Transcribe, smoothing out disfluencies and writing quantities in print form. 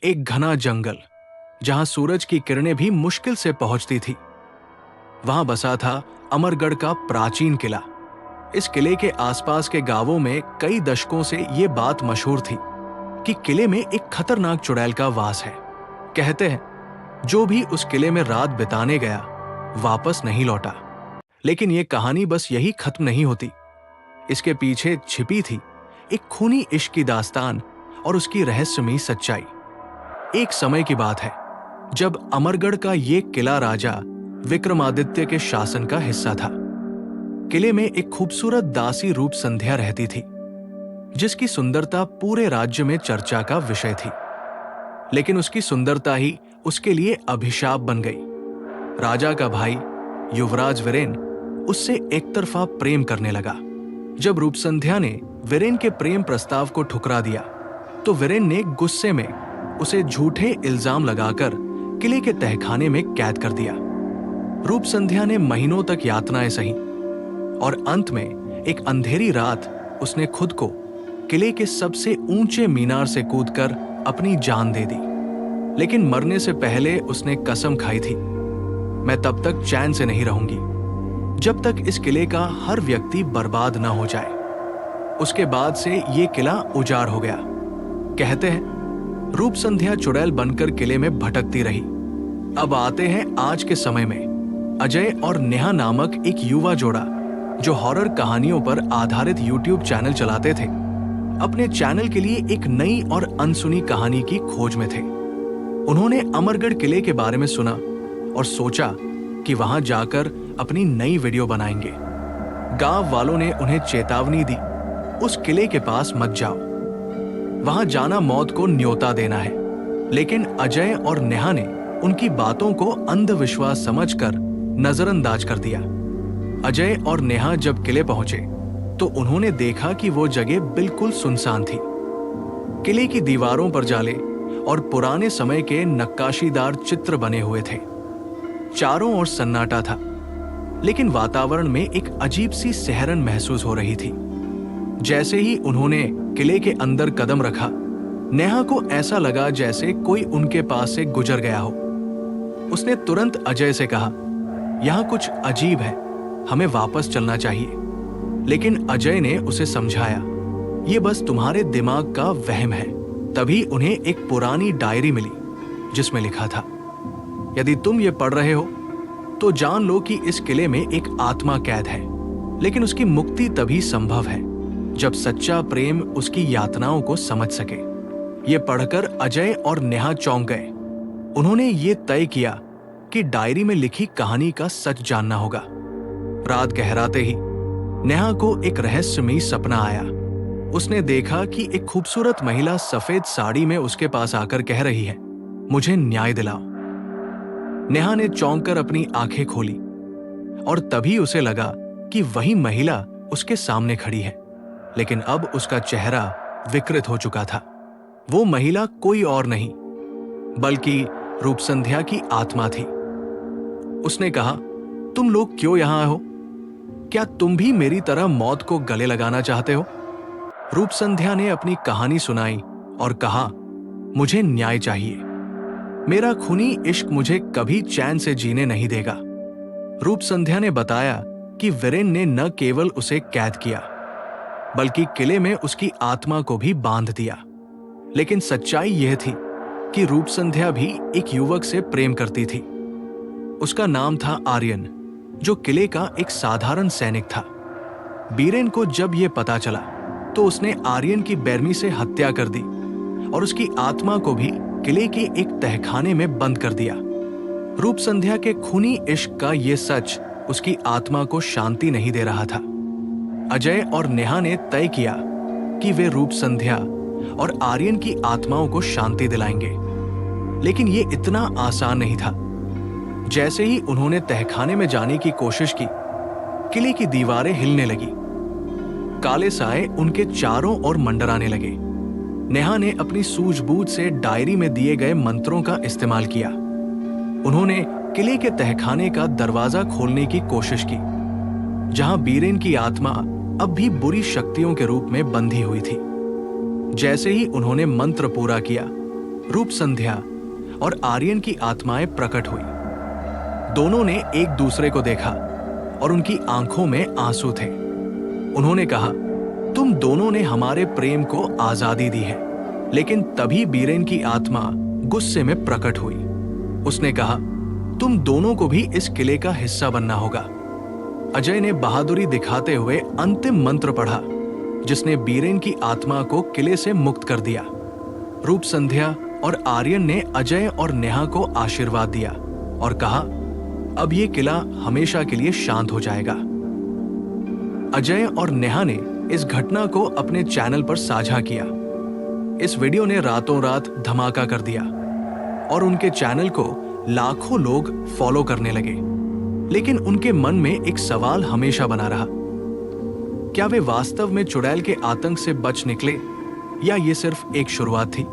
एक घना जंगल, जहां सूरज की किरणें भी मुश्किल से पहुंचती थी। वहां बसा था अमरगढ़ का प्राचीन किला। इस किले के आसपास के गांवों में कई दशकों से ये बात मशहूर थी कि किले में एक खतरनाक चुड़ैल का वास है। कहते हैं जो भी उस किले में रात बिताने गया वापस नहीं लौटा। लेकिन ये कहानी बस यही खत्म नहीं होती। इसके पीछे छिपी थी एक खूनी इश्क की दास्तान और उसकी रहस्यमयी सच्चाई। एक समय की बात है जब अमरगढ़ का ये किला राजा विक्रमादित्य के शासन का हिस्सा था। किले में एक खूबसूरत दासी रूप संध्या रहती थी, जिसकी सुंदरता पूरे राज्य में चर्चा का विषय थी। लेकिन उसकी सुंदरता ही उसके लिए अभिशाप बन गई। राजा का भाई युवराज वीरेन उससे एकतरफा प्रेम करने लगा। जब रूपसंध्या ने वीरेन के प्रेम प्रस्ताव को ठुकरा दिया तो वीरेन ने गुस्से में उसे झूठे इल्जाम लगाकर किले के तहखाने में कैद कर दिया। रूपसंध्या ने महीनों तक यातनाएं सही और अंत में एक अंधेरी रात उसने खुद को किले के सबसे ऊंचे मीनार से कूदकर अपनी जान दे दी। लेकिन मरने से पहले उसने कसम खाई थी, मैं तब तक चैन से नहीं रहूंगी जब तक इस किले का हर व्यक्ति बर्बाद ना हो जाए। उसके बाद से ये किला उजाड़ हो गया। कहते हैं रूपसंध्या चुड़ैल बनकर किले में भटकती रही। अब आते हैं आज के समय में। अजय और नेहा नामक एक युवा जोड़ा जो हॉरर कहानियों पर आधारित यूट्यूब चैनल चलाते थे, अपने चैनल के लिए एक नई और अनसुनी कहानी की खोज में थे। उन्होंने अमरगढ़ किले के बारे में सुना और सोचा कि वहां जाकर अपनी नई वीडियो बनाएंगे। गांव वालों ने उन्हें चेतावनी दी, उस किले के पास मत जाओ, वहां जाना मौत को न्योता देना है। लेकिन अजय और नेहा ने उनकी बातों को अंधविश्वास समझकर नजरअंदाज कर दिया। अजय और नेहा जब किले पहुंचे तो उन्होंने देखा कि वो जगह बिल्कुल सुनसान थी। किले की दीवारों पर जाले और पुराने समय के नक्काशीदार चित्र बने हुए थे। चारों ओर सन्नाटा था, लेकिन वातावरण में एक अजीब सी सहरन महसूस हो रही थी। जैसे ही उन्होंने किले के अंदर कदम रखा, नेहा को ऐसा लगा जैसे कोई उनके पास से गुजर गया हो। उसने तुरंत अजय से कहा, यहां कुछ अजीब है, हमें वापस चलना चाहिए। लेकिन अजय ने उसे समझाया, ये बस तुम्हारे दिमाग का वहम है। तभी उन्हें एक पुरानी डायरी मिली जिसमें लिखा था, यदि तुम ये पढ़ रहे हो तो जान लो कि इस किले में एक आत्मा कैद है, लेकिन उसकी मुक्ति तभी संभव है जब सच्चा प्रेम उसकी यातनाओं को समझ सके। ये पढ़कर अजय और नेहा चौंक गए। उन्होंने ये तय किया कि डायरी में लिखी कहानी का सच जानना होगा। रात गहराते ही नेहा को एक रहस्यमयी सपना आया। उसने देखा कि एक खूबसूरत महिला सफेद साड़ी में उसके पास आकर कह रही है, मुझे न्याय दिलाओ। नेहा ने चौंक कर अपनी आंखें खोली और तभी उसे लगा कि वही महिला उसके सामने खड़ी है, लेकिन अब उसका चेहरा विकृत हो चुका था। वो महिला कोई और नहीं बल्कि रूपसंध्या की आत्मा थी। उसने कहा, तुम लोग क्यों यहां हो? क्या तुम भी मेरी तरह मौत को गले लगाना चाहते हो? रूपसंध्या ने अपनी कहानी सुनाई और कहा, मुझे न्याय चाहिए। मेरा खूनी इश्क मुझे कभी चैन से जीने नहीं देगा। रूपसंध्या ने बताया कि वीरेन ने न केवल उसे कैद किया बल्कि किले में उसकी आत्मा को भी बांध दिया। लेकिन सच्चाई यह थी कि रूपसंध्या भी एक युवक से प्रेम करती थी। उसका नाम था आर्यन, जो किले का एक साधारण सैनिक था। वीरेन को जब यह पता चला तो उसने आर्यन की बेरमी से हत्या कर दी और उसकी आत्मा को भी किले के एक तहखाने में बंद कर दिया। रूपसंध्या के खूनी इश्क का यह सच उसकी आत्मा को शांति नहीं दे रहा था। अजय और नेहा ने तय किया कि वे रूपसंध्या और आर्यन की आत्माओं को शांति दिलाएंगे। लेकिन यह इतना आसान नहीं था। जैसे ही उन्होंने तहखाने में जाने की कोशिश की, किले की दीवारें हिलने लगी। काले साए उनके चारों ओर मंडराने लगे। नेहा ने अपनी सूझबूझ से डायरी में दिए गए मंत्रों का इस्तेमाल किया। उन्होंने किले के तहखाने का दरवाजा खोलने की कोशिश की, जहां वीरेन की आत्मा अब भी बुरी शक्तियों के रूप में बंधी हुई थी। जैसे ही उन्होंने मंत्र पूरा किया, रूप संध्या और आर्यन की आत्माएं प्रकट हुई। दोनों ने एक दूसरे को देखा और उनकी आंखों में आंसू थे। उन्होंने कहा, तुम दोनों ने हमारे प्रेम को आजादी दी है। लेकिन तभी बीरेन की आत्मा गुस्से में प्रकट हुई। उसने कहा, तुम दोनों को भी इस किले का हिस्सा बनना होगा। अजय ने बहादुरी दिखाते हुए अंतिम मंत्र पढ़ा, जिसने बीरेन की आत्मा को किले से मुक्त कर दिया। रूप संध्या और आर्यन ने अजय और नेहा को आशीर्वाद दिया और कहा, अब ये किला हमेशा के लिए शांत हो जाएगा। अजय और नेहा ने इस घटना को अपने चैनल पर साझा किया। इस वीडियो ने रातों रात धमाका कर दिया और उनके चैनल को लाखों लोग फॉलो करने लगे। लेकिन उनके मन में एक सवाल हमेशा बना रहा, क्या वे वास्तव में चुड़ैल के आतंक से बच निकले या ये सिर्फ एक शुरुआत थी?